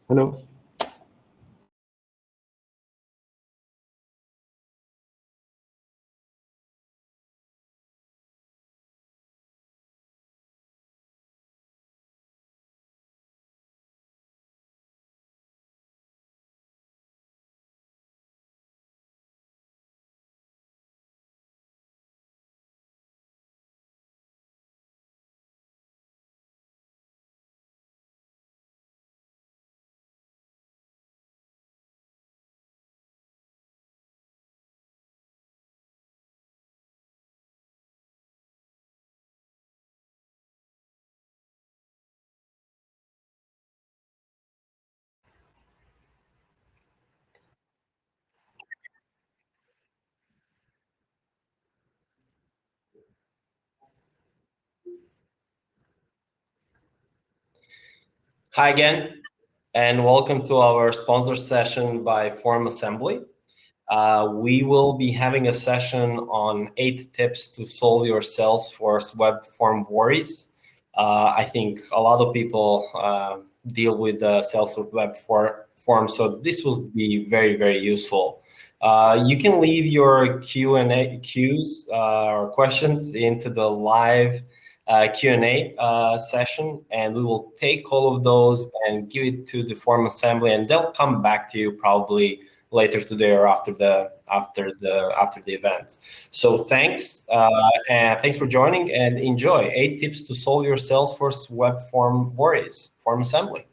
Hello. Hi again, and welcome to our sponsor session by FormAssembly. We will be having a session on 8 tips to solve your Salesforce Web Form worries. I think a lot of people deal with the Salesforce Web Form, so this will be very, very useful. You can leave your Q&A cues or questions into the live Q&A session, and we will take all of those and give it to the FormAssembly, and they'll come back to you probably later today or after the event. So thanks, and thanks for joining, and enjoy 8 tips to solve your Salesforce Web Form worries. FormAssembly.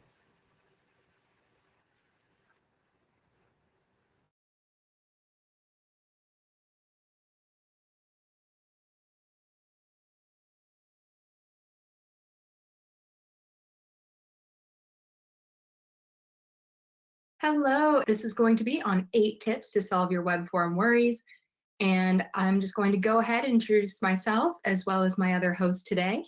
Hello, this is going to be on 8 tips to solve your web form worries. And I'm just going to go ahead and introduce myself as well as my other host today.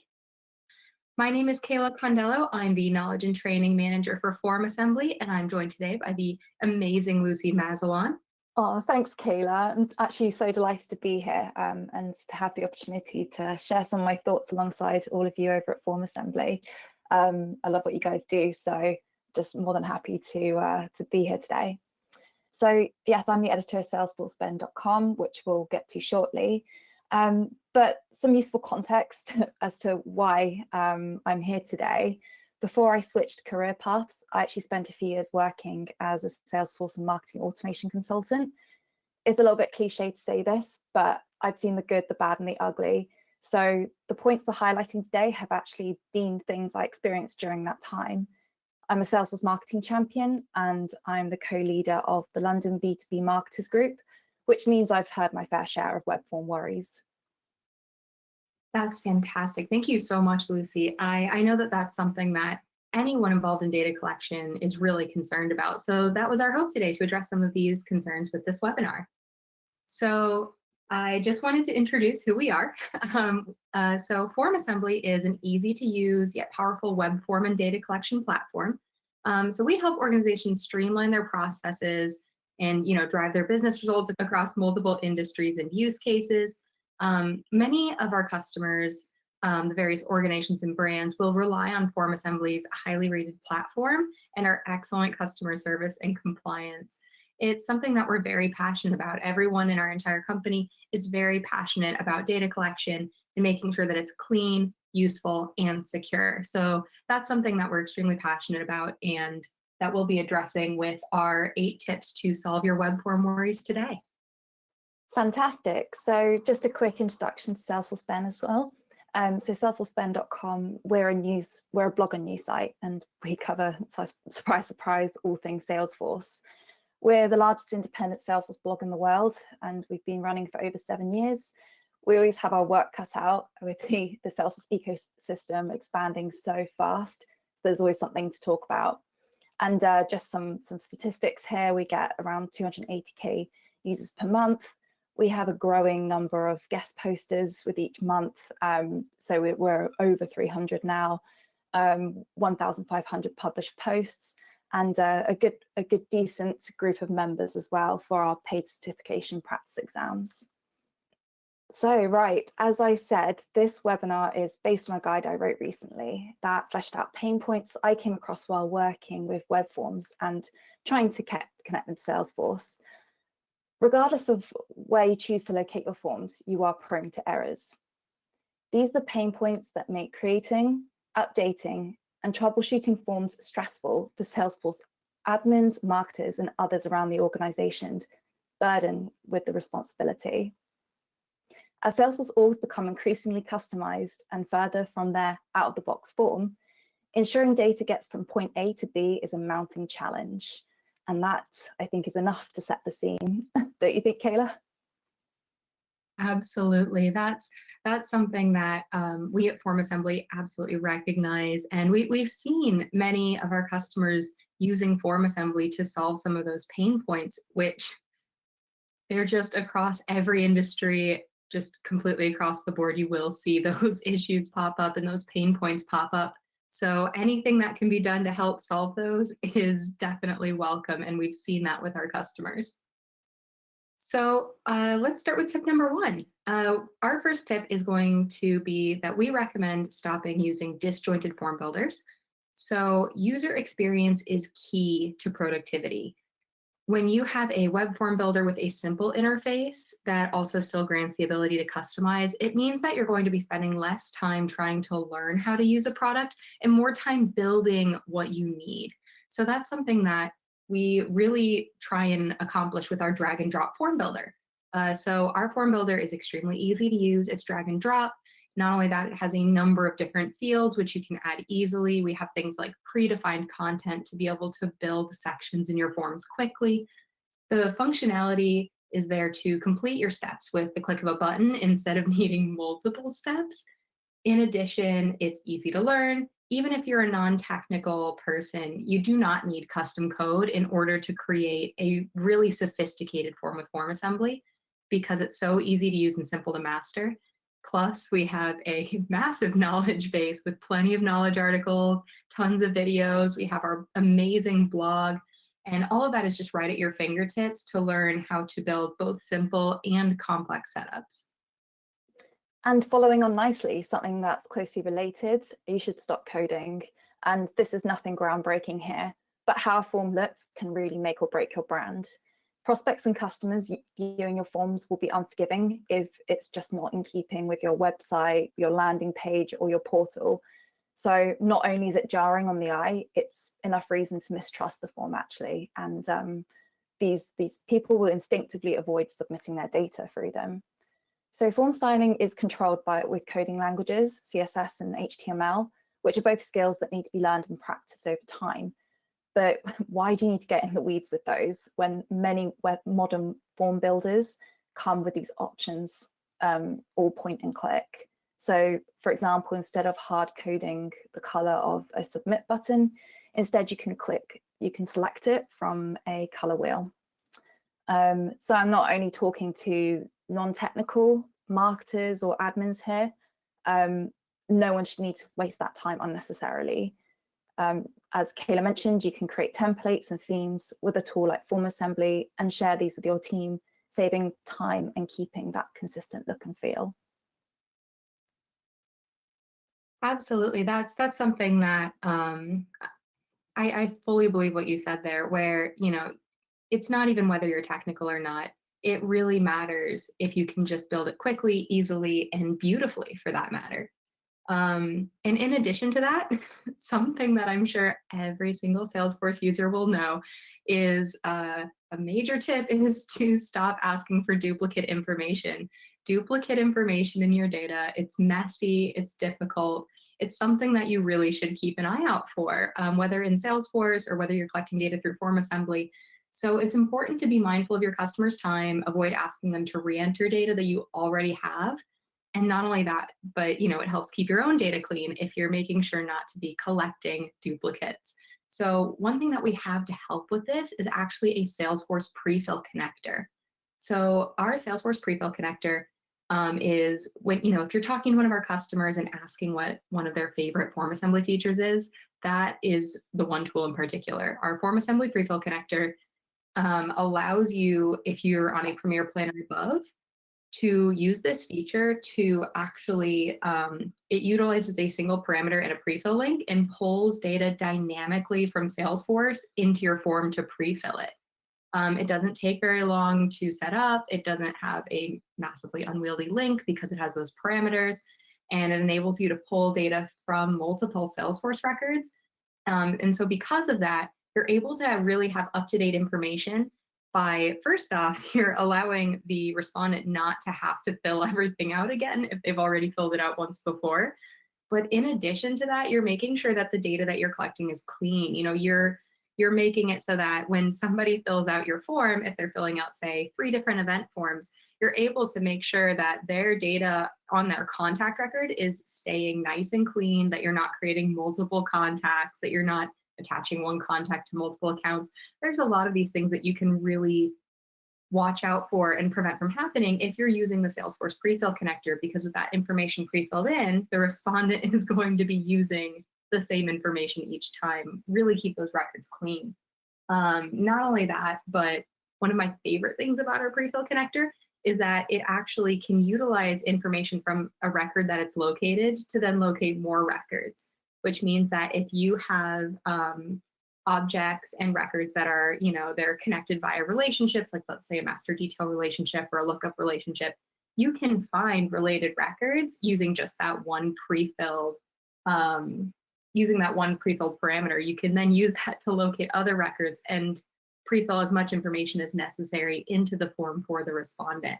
My name is Kayla Condello. I'm the Knowledge and Training Manager for FormAssembly, and I'm joined today by the amazing Lucy Mazalon. Oh, thanks, Kayla. I'm actually so delighted to be here and to have the opportunity to share some of my thoughts alongside all of you over at FormAssembly. I love what you guys do, so just more than happy to be here today. So yes, I'm the editor of SalesforceBen.com, which we'll get to shortly. But some useful context as to why I'm here today. Before I switched career paths, I actually spent a few years working as a Salesforce and marketing automation consultant. It's a little bit cliche to say this, but I've seen the good, the bad, and the ugly. So the points we're highlighting today have actually been things I experienced during that time. I'm a Salesforce marketing champion, and I'm the co-leader of the London B2B Marketers Group, which means I've heard my fair share of web form worries. That's fantastic. Thank you so much, Lucy. I know that that's something that anyone involved in data collection is really concerned about. So that was our hope today, to address some of these concerns with this webinar. So I just wanted to introduce who we are. So FormAssembly is an easy to use yet powerful web form and data collection platform. So we help organizations streamline their processes and drive their business results across multiple industries and use cases. Many of our customers, the various organizations and brands, will rely on FormAssembly's highly rated platform and our excellent customer service and compliance. It's something that we're very passionate about. Everyone in our entire company is very passionate about data collection and making sure that it's clean, useful, and secure. So that's something that we're extremely passionate about, and that we'll be addressing with our 8 tips to solve your web form worries today. Fantastic. So just a quick introduction to Salesforce Ben as well. So Salesforceben.com, we're a blog and news site, and we cover, surprise, surprise, all things Salesforce. We're the largest independent Salesforce blog in the world, and we've been running for over 7 years. We always have our work cut out with the Salesforce ecosystem expanding so fast. There's always something to talk about. And just some statistics here, we get around 280K users per month. We have a growing number of guest posters with each month. So we're over 300 now, 1,500 published posts, and a good decent group of members as well for our paid certification practice exams. So, right, as I said, this webinar is based on a guide I wrote recently that fleshed out pain points I came across while working with web forms and trying to connect them to Salesforce. Regardless of where you choose to locate your forms, you are prone to errors. These are the pain points that make creating, updating, and troubleshooting forms stressful for Salesforce admins, marketers, and others around the organization, burdened with the responsibility. As Salesforce orgs become increasingly customized and further from their out-of-the-box form, ensuring data gets from point A to B is a mounting challenge. And that, I think, is enough to set the scene. Don't you think, Kayla? Absolutely. That's something that we at FormAssembly absolutely recognize. And we've seen many of our customers using FormAssembly to solve some of those pain points, which they're just across every industry, just completely across the board. You will see those issues pop up and those pain points pop up. So anything that can be done to help solve those is definitely welcome. And we've seen that with our customers. So let's start with tip number one. Our first tip is going to be that we recommend stopping using disjointed form builders. So user experience is key to productivity. When you have a web form builder with a simple interface that also still grants the ability to customize, it means that you're going to be spending less time trying to learn how to use a product and more time building what you need. So that's something that we really try and accomplish with our drag and drop form builder. So our form builder is extremely easy to use. It's drag and drop. Not only that, it has a number of different fields which you can add easily. We have things like predefined content to be able to build sections in your forms quickly. The functionality is there to complete your steps with the click of a button instead of needing multiple steps. In addition, it's easy to learn. Even if you're a non-technical person, you do not need custom code in order to create a really sophisticated form with FormAssembly because it's so easy to use and simple to master. Plus, we have a massive knowledge base with plenty of knowledge articles, tons of videos. We have our amazing blog, and all of that is just right at your fingertips to learn how to build both simple and complex setups. And following on nicely, something that's closely related, you should stop coding. And this is nothing groundbreaking here, but how a form looks can really make or break your brand. Prospects and customers viewing your forms will be unforgiving if it's just not in keeping with your website, your landing page, or your portal. So not only is it jarring on the eye, it's enough reason to mistrust the form actually. And these people will instinctively avoid submitting their data through them. So form styling is controlled with coding languages, CSS and HTML, which are both skills that need to be learned and practiced over time. But why do you need to get in the weeds with those when many modern form builders come with these options, all point and click? So for example, instead of hard coding the color of a submit button, instead you can select it from a color wheel. So I'm not only talking to non-technical marketers or admins here. No one should need to waste that time unnecessarily. As Kayla mentioned, you can create templates and themes with a tool like FormAssembly and share these with your team, saving time and keeping that consistent look and feel. Absolutely, that's something that I fully believe what you said there, where it's not even whether you're technical or not. It really matters if you can just build it quickly, easily, and beautifully for that matter. And in addition to that, something that I'm sure every single Salesforce user will know is a major tip is to stop asking for duplicate information. Duplicate information in your data, it's messy, it's difficult. It's something that you really should keep an eye out for, whether in Salesforce or whether you're collecting data through FormAssembly. So it's important to be mindful of your customers' time, avoid asking them to re-enter data that you already have. And not only that, but it helps keep your own data clean if you're making sure not to be collecting duplicates. So one thing that we have to help with this is actually a Salesforce prefill connector. So our Salesforce prefill connector is when, if you're talking to one of our customers and asking what one of their favorite FormAssembly features is, that is the one tool in particular. Our FormAssembly prefill connector allows you, if you're on a Premier plan or above, to use this feature to actually, it utilizes a single parameter and a prefill link and pulls data dynamically from Salesforce into your form to prefill it. It doesn't take very long to set up. It doesn't have a massively unwieldy link because it has those parameters, and it enables you to pull data from multiple Salesforce records. And so because of that, you're able to really have up-to-date information by, first off, you're allowing the respondent not to have to fill everything out again if they've already filled it out once before. But in addition to that, you're making sure that the data that you're collecting is clean. You know, you're making it so that when somebody fills out your form, if they're filling out, say, 3 different event forms, you're able to make sure that their data on their contact record is staying nice and clean, that you're not creating multiple contacts, that you're not attaching one contact to multiple accounts. There's a lot of these things that you can really watch out for and prevent from happening if you're using the Salesforce prefill connector, because with that information pre-filled in, the respondent is going to be using the same information each time. Really keep those records clean. Not only that, but one of my favorite things about our prefill connector is that it actually can utilize information from a record that it's located to then locate more records, which means that if you have objects and records that are, you know, they're connected via relationships, like let's say a master detail relationship or a lookup relationship, you can find related records using just that one pre-filled, using that one pre-filled parameter. You can then use that to locate other records and pre-fill as much information as necessary into the form for the respondent.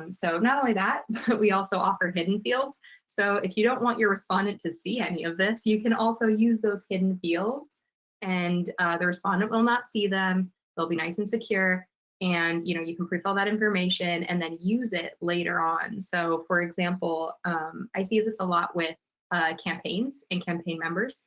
So not only that, but we also offer hidden fields. So if you don't want your respondent to see any of this, you can also use those hidden fields, and the respondent will not see them. They'll be nice and secure, and you know, you can pre-fill that information and then use it later on. So for example, I see this a lot with campaigns and campaign members.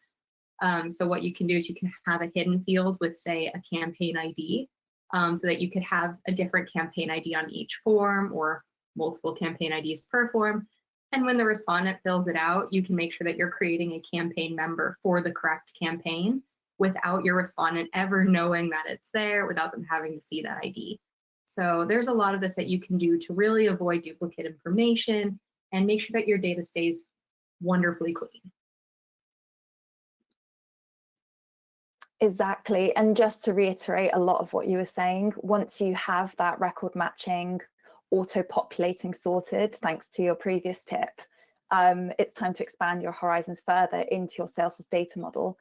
So what you can do is you can have a hidden field with, say, a campaign ID, so that you could have a different campaign ID on each form or multiple campaign IDs per form. And when the respondent fills it out, you can make sure that you're creating a campaign member for the correct campaign without your respondent ever knowing that it's there, without them having to see that ID. So there's a lot of this that you can do to really avoid duplicate information and make sure that your data stays wonderfully clean. Exactly. And just to reiterate a lot of what you were saying, once you have that record matching, auto-populating sorted, thanks to your previous tip, it's time to expand your horizons further into your Salesforce data model.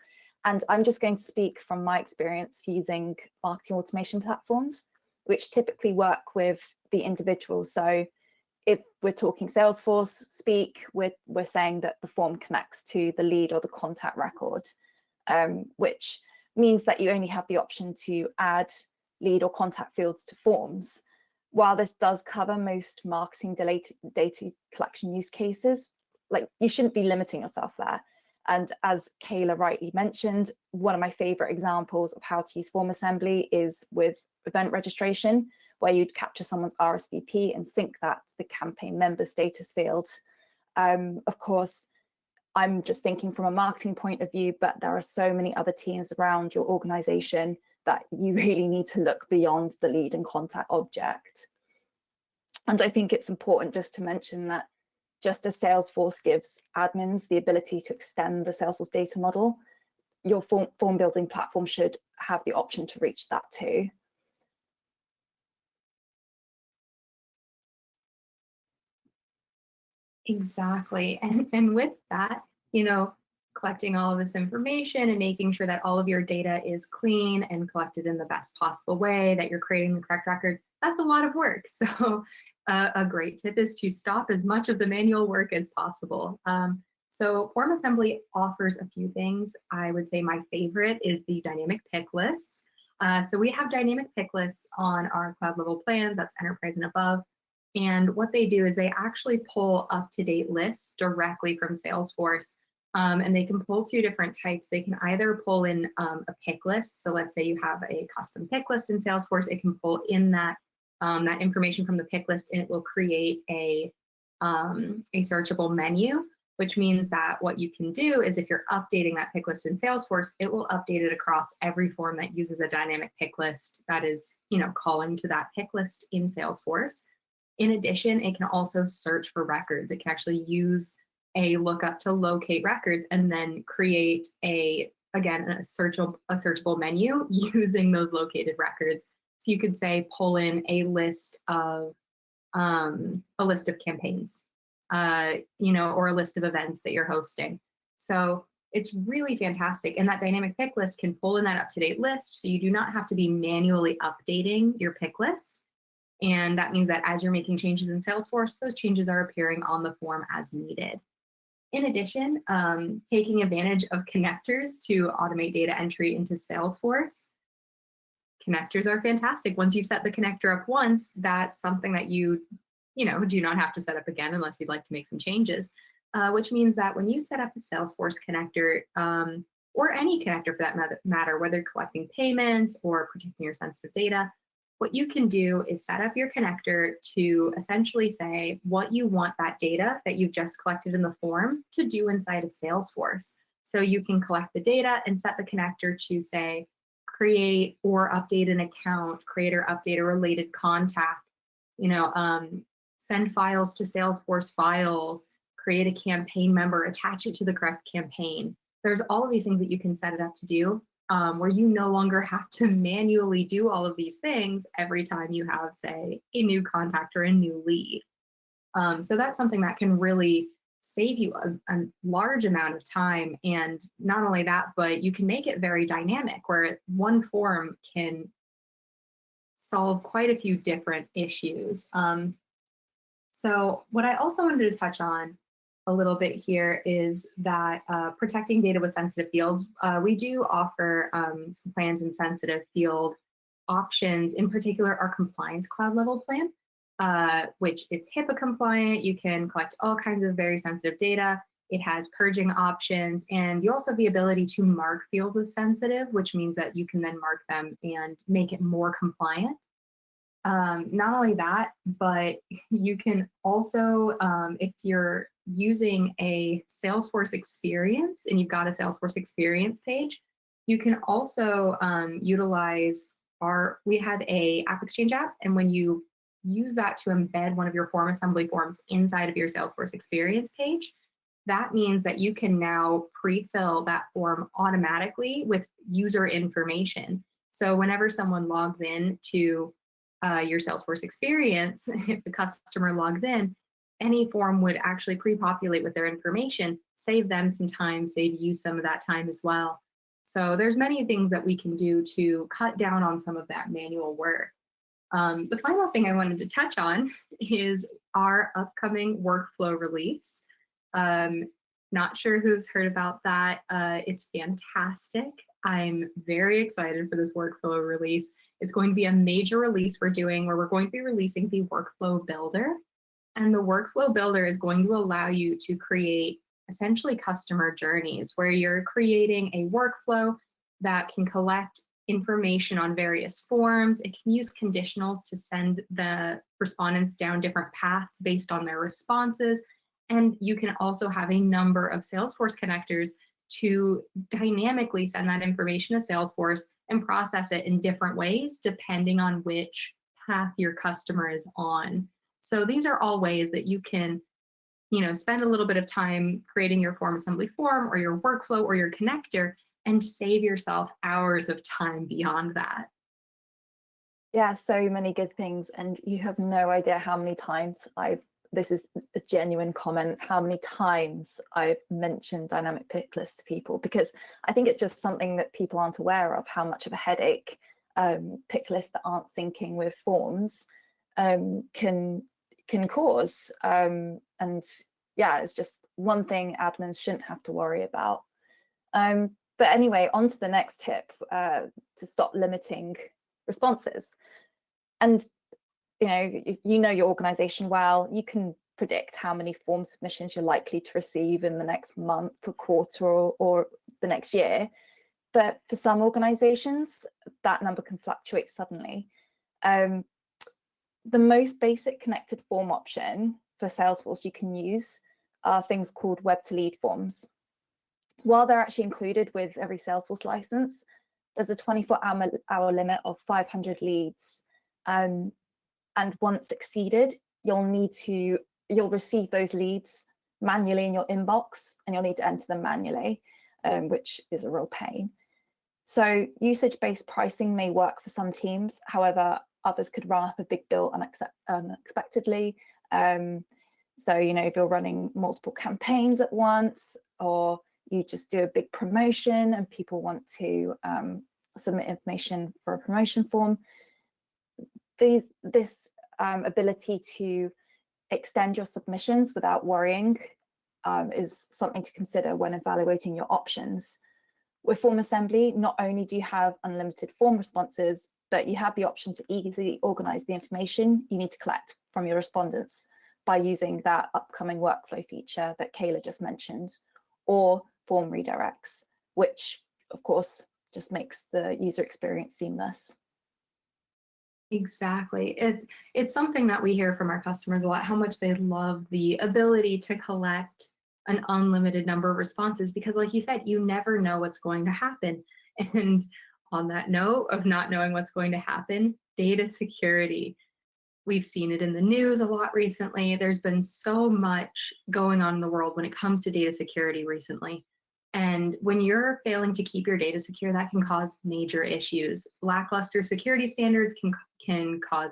And I'm just going to speak from my experience using marketing automation platforms, which typically work with the individual. So if we're talking Salesforce speak, we're saying that the form connects to the lead or the contact record, which means that you only have the option to add lead or contact fields to forms. While this does cover most marketing data collection use cases, like, you shouldn't be limiting yourself there. And as Kayla rightly mentioned, one of my favorite examples of how to use FormAssembly is with event registration, where you'd capture someone's RSVP and sync that to the campaign member status field. Of course, I'm just thinking from a marketing point of view, but there are so many other teams around your organization that you really need to look beyond the lead and contact object. And I think it's important just to mention that just as Salesforce gives admins the ability to extend the Salesforce data model, your form building platform should have the option to reach that too. Exactly. And with that, you know, collecting all of this information and making sure that all of your data is clean and collected in the best possible way, that you're creating the correct records, that's a lot of work. So a great tip is to stop as much of the manual work as possible. So FormAssembly offers a few things. I would say my favorite is the dynamic pick lists. So we have dynamic pick lists on our cloud level plans, that's enterprise and above. And what they do is they actually pull up-to-date lists directly from Salesforce. And they can pull 2 different types. They can either pull in a pick list. So let's say you have a custom pick list in Salesforce, it can pull in that information from the pick list, and it will create a searchable menu, which means that what you can do is if you're updating that pick list in Salesforce, it will update it across every form that uses a dynamic pick list that is, you know, calling to that pick list in Salesforce. In addition, it can also search for records. It can actually use a lookup to locate records and then create a searchable menu using those located records. So you could say pull in a list of campaigns, or a list of events that you're hosting. So it's really fantastic. And that dynamic pick list can pull in that up-to-date list, so you do not have to be manually updating your pick list. And that means that as you're making changes in Salesforce, those changes are appearing on the form as needed. In addition, taking advantage of connectors to automate data entry into Salesforce. Connectors are fantastic. Once you've set the connector up once, that's something that you do not have to set up again unless you'd like to make some changes, which means that when you set up a Salesforce connector, or any connector for that matter, whether collecting payments or protecting your sensitive data, what you can do is set up your connector to essentially say what you want that data that you've just collected in the form to do inside of Salesforce. So you can collect the data and set the connector to say, create or update an account, create or update a related contact, send files to Salesforce files, create a campaign member, attach it to the correct campaign. There's all of these things that you can set it up to do, where you no longer have to manually do all of these things every time you have, say, a new contact or a new lead. So that's something that can really save you a large amount of time. And not only that, but you can make it very dynamic, where one form can solve quite a few different issues. So what I also wanted to touch on a little bit here is that protecting data with sensitive fields. We do offer some plans and sensitive field options, in particular our compliance cloud level plan, which it's HIPAA compliant. You can collect all kinds of very sensitive data. It has purging options, and you also have the ability to mark fields as sensitive, which means that you can then mark them and make it more compliant. Not only that, but you can also, if you're using a Salesforce experience and you've got a Salesforce experience page, you can also utilize we have a App Exchange app, and when you use that to embed one of your FormAssembly forms inside of your Salesforce experience page, that means that you can now pre-fill that form automatically with user information. So whenever someone logs in to your Salesforce experience, if the customer logs in, any form would actually pre-populate with their information, save them some time, save you some of that time as well. So there's many things that we can do to cut down on some of that manual work. The final thing I wanted to touch on is our upcoming workflow release. Not sure who's heard about that. It's fantastic. I'm very excited for this workflow release. It's going to be a major release we're doing, where we're going to be releasing the workflow builder. And the workflow builder is going to allow you to create essentially customer journeys, where you're creating a workflow that can collect information on various forms. It can use conditionals to send the respondents down different paths based on their responses. And you can also have a number of Salesforce connectors to dynamically send that information to Salesforce and process it in different ways depending on which path your customer is on. So these are all ways that you can, spend a little bit of time creating your FormAssembly form or your workflow or your connector and save yourself hours of time beyond that. Yeah, so many good things. And you have no idea how many times this is a genuine comment, how many times I've mentioned dynamic pick lists to people, because I think it's just something that people aren't aware of, how much of a headache pick lists that aren't syncing with forms can cause. And yeah, it's just one thing admins shouldn't have to worry about. But anyway, on to the next tip, to stop limiting responses. And if you know your organization well, you can predict how many form submissions you're likely to receive in the next month or quarter or the next year. But for some organizations, that number can fluctuate suddenly. The most basic connected form option for Salesforce you can use are things called web to lead forms. While they're actually included with every Salesforce license, there's a 24-hour limit of 500 leads. And once exceeded, you'll receive those leads manually in your inbox, and you'll need to enter them manually, which is a real pain. So usage-based pricing may work for some teams. However, others could run up a big bill unexpectedly. So, if you're running multiple campaigns at once, or you just do a big promotion and people want to submit information for a promotion form, this ability to extend your submissions without worrying is something to consider when evaluating your options. With FormAssembly, not only do you have unlimited form responses, but you have the option to easily organize the information you need to collect from your respondents by using that upcoming workflow feature that Kayla just mentioned, or form redirects, which of course just makes the user experience seamless. Exactly. It's something that we hear from our customers a lot, how much they love the ability to collect an unlimited number of responses, because like you said, you never know what's going to happen. And on that note of not knowing what's going to happen, data security. We've seen it in the news a lot recently. There's been so much going on in the world when it comes to data security recently. And when you're failing to keep your data secure, that can cause major issues. Lackluster security standards can cause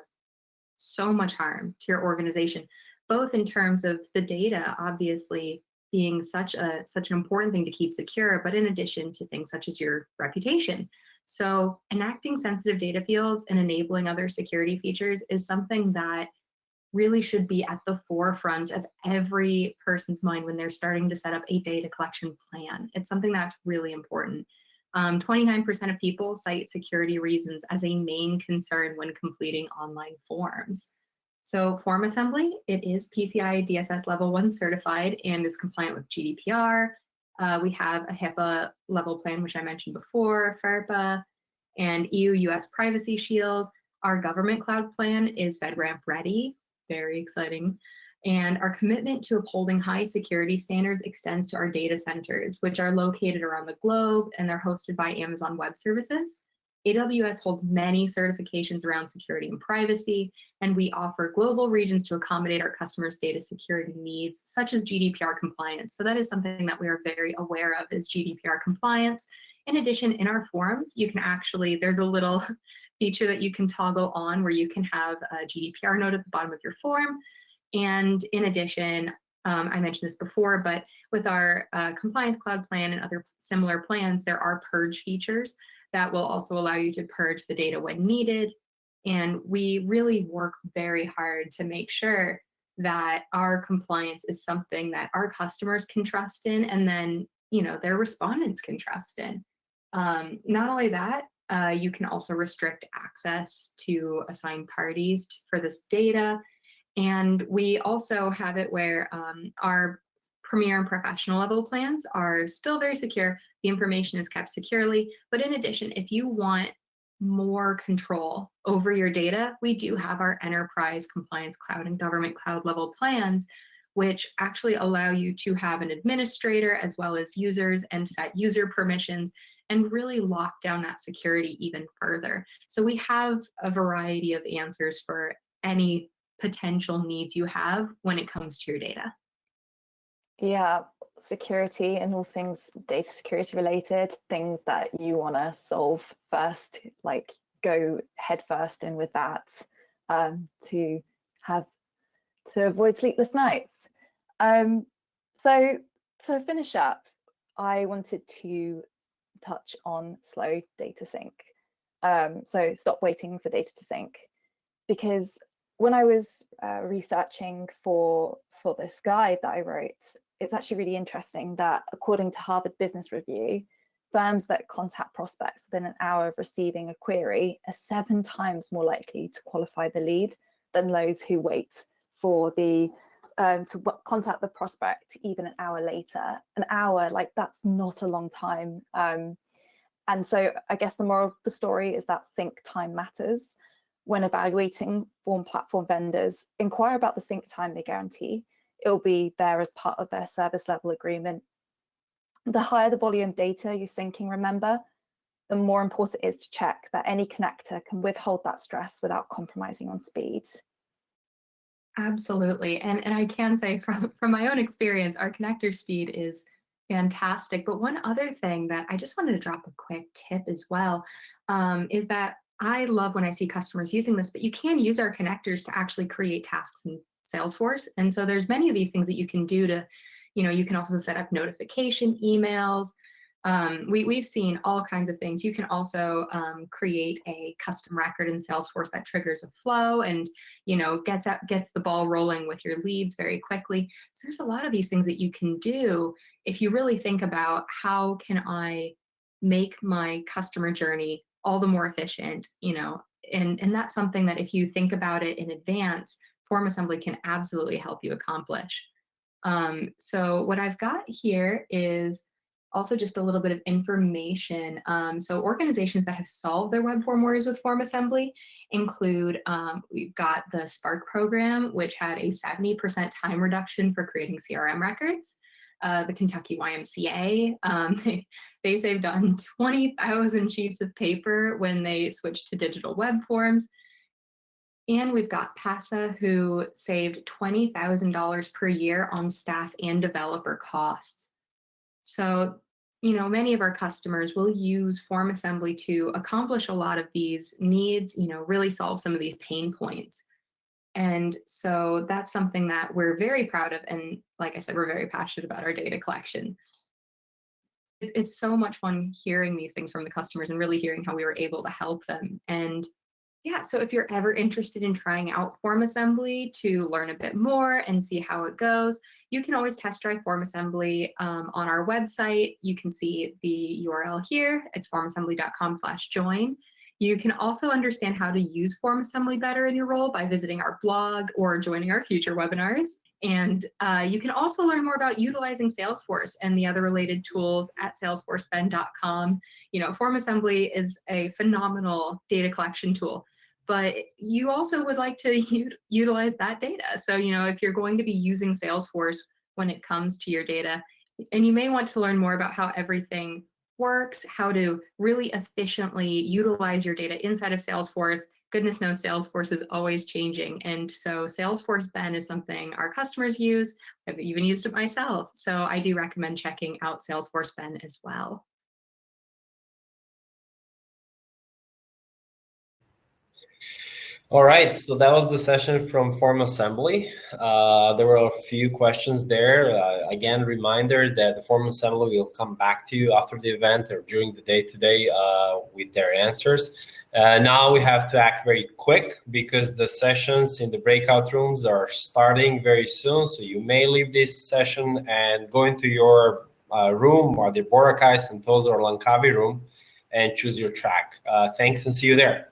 so much harm to your organization, both in terms of the data obviously being such an important thing to keep secure, but in addition to things such as your reputation. So enacting sensitive data fields and enabling other security features is something that really should be at the forefront of every person's mind when they're starting to set up a data collection plan. It's something that's really important. 29% of people cite security reasons as a main concern when completing online forms. So FormAssembly, it is PCI DSS Level 1 certified and is compliant with GDPR. We have a HIPAA level plan, which I mentioned before, FERPA, and EU-US Privacy Shield. Our government cloud plan is FedRAMP ready, very exciting. And our commitment to upholding high security standards extends to our data centers, which are located around the globe and they're hosted by Amazon Web Services. AWS holds many certifications around security and privacy, and we offer global regions to accommodate our customers' data security needs, such as GDPR compliance. So that is something that we are very aware of, is GDPR compliance. In addition, in our forms, you can actually, there's a little feature that you can toggle on where you can have a GDPR note at the bottom of your form. And in addition, I mentioned this before, but with our compliance cloud plan and other similar plans, there are purge features that will also allow you to purge the data when needed. And we really work very hard to make sure that our compliance is something that our customers can trust in, and then their respondents can trust in. Not only that, you can also restrict access to assigned parties for this data. And we also have it where our Premier and professional level plans are still very secure. The information is kept securely. But in addition, if you want more control over your data, we do have our enterprise compliance cloud and government cloud level plans, which actually allow you to have an administrator as well as users and set user permissions and really lock down that security even further. So we have a variety of answers for any potential needs you have when it comes to your data. Yeah, security and all things data security related, things that you want to solve first, like go head first in with that, to avoid sleepless nights. So to finish up, I wanted to touch on slow data sync. So stop waiting for data to sync, because when I was researching for this guide that I wrote, it's actually really interesting that according to Harvard Business Review, firms that contact prospects within an hour of receiving a query are 7 times more likely to qualify the lead than those who wait for the to contact the prospect even an hour later. An hour, like, that's not a long time. And so I guess the moral of the story is that sync time matters. When evaluating form platform vendors, inquire about the sync time they guarantee. It'll be there as part of their service level agreement. The higher the volume of data you're syncing, remember, the more important it is to check that any connector can withhold that stress without compromising on speed. Absolutely. And I can say from my own experience, our connector speed is fantastic. But one other thing that I just wanted to drop a quick tip as well, is that I love when I see customers using this, but you can use our connectors to actually create tasks in Salesforce. And so there's many of these things that you can do to, you can also set up notification emails. We've seen all kinds of things. You can also create a custom record in Salesforce that triggers a flow and gets the ball rolling with your leads very quickly. So there's a lot of these things that you can do if you really think about how can I make my customer journey all the more efficient, and that's something that if you think about it in advance, FormAssembly can absolutely help you accomplish. So what I've got here is also just a little bit of information. So organizations that have solved their web form worries with FormAssembly include, we've got the Spark program, which had a 70% time reduction for creating CRM records. The Kentucky YMCA, they saved on 20,000 sheets of paper when they switched to digital web forms. And we've got PASA, who saved $20,000 per year on staff and developer costs. So, many of our customers will use FormAssembly to accomplish a lot of these needs, really solve some of these pain points. And so that's something that we're very proud of. And like I said, we're very passionate about our data collection. It's so much fun hearing these things from the customers and really hearing how we were able to help them. And yeah, so if you're ever interested in trying out FormAssembly to learn a bit more and see how it goes, you can always test drive FormAssembly on our website. You can see the URL here. It's formassembly.com/join. You can also understand how to use FormAssembly better in your role by visiting our blog or joining our future webinars. And you can also learn more about utilizing Salesforce and the other related tools at salesforceben.com. FormAssembly is a phenomenal data collection tool, but you also would like to utilize that data. So, if you're going to be using Salesforce when it comes to your data, and you may want to learn more about how everything works, how to really efficiently utilize your data inside of Salesforce. Goodness knows Salesforce is always changing. And so Salesforce Ben is something our customers use. I've even used it myself. So I do recommend checking out Salesforce Ben as well. All right, so that was the session from FormAssembly. There were a few questions there. Again, reminder that the FormAssembly will come back to you after the event or during the day today with their answers. Now we have to act very quick because the sessions in the breakout rooms are starting very soon. So you may leave this session and go into your room or the Boracay, Sentosa, or Langkawi room and choose your track. Thanks and see you there.